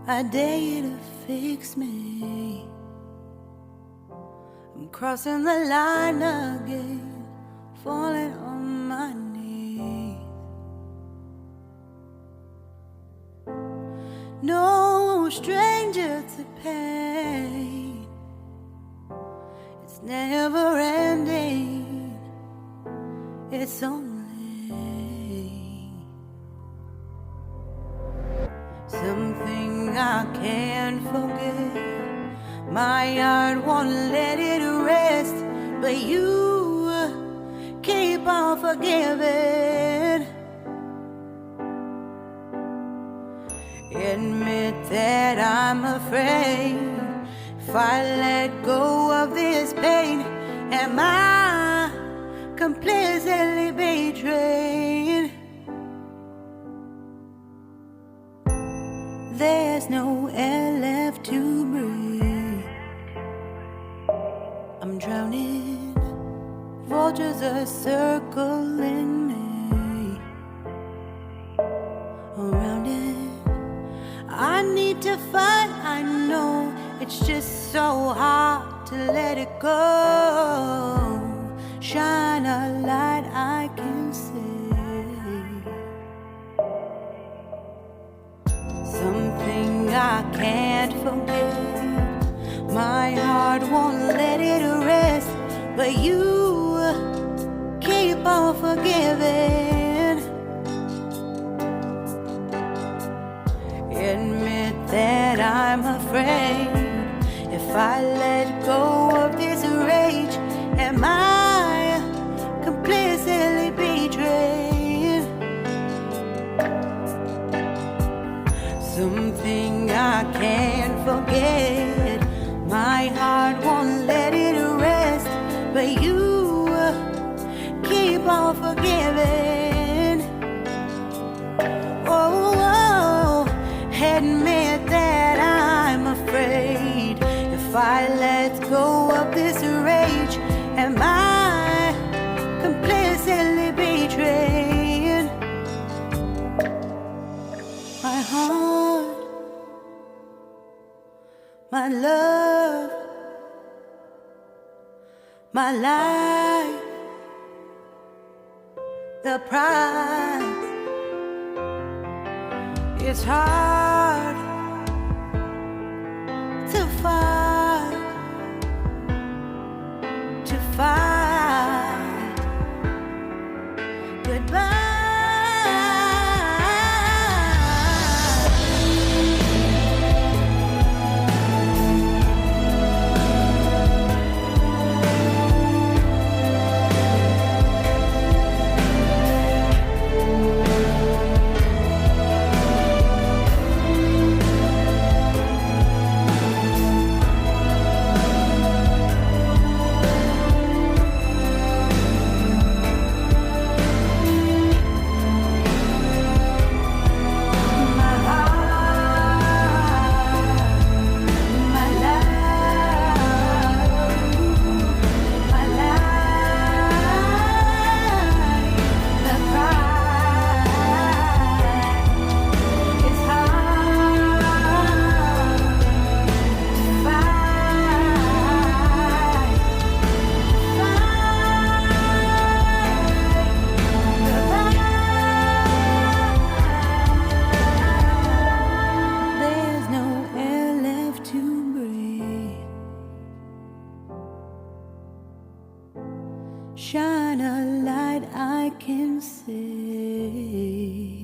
I dare you to fix me. I'm crossing the line again, falling on my knees. No stranger to pain, it's never ending, it's only something I can't forget. My heart won't let it rest, but you keep on forgiving. Admit that I'm afraid. If I let go of this pain, am I completely betrayed? There's no air left to breathe. I'm drowning, vultures are circling me. Around it, I need to fight. I know it's just so hard to let it go. Shine a light I can see. Something I can't forget. My heart won't let it rest, but you keep on forgiving. Admit that I'm afraid. If I let go of this rage, am I completely betrayed? Something I can't forget. My heart won't let it rest, but you keep on forgiving. Oh, admit that I'm afraid. If I let go of this rage, am I completely betrayed? My heart, my love, my life, the price. It's hard to fight, goodbye. Shine a light I can see.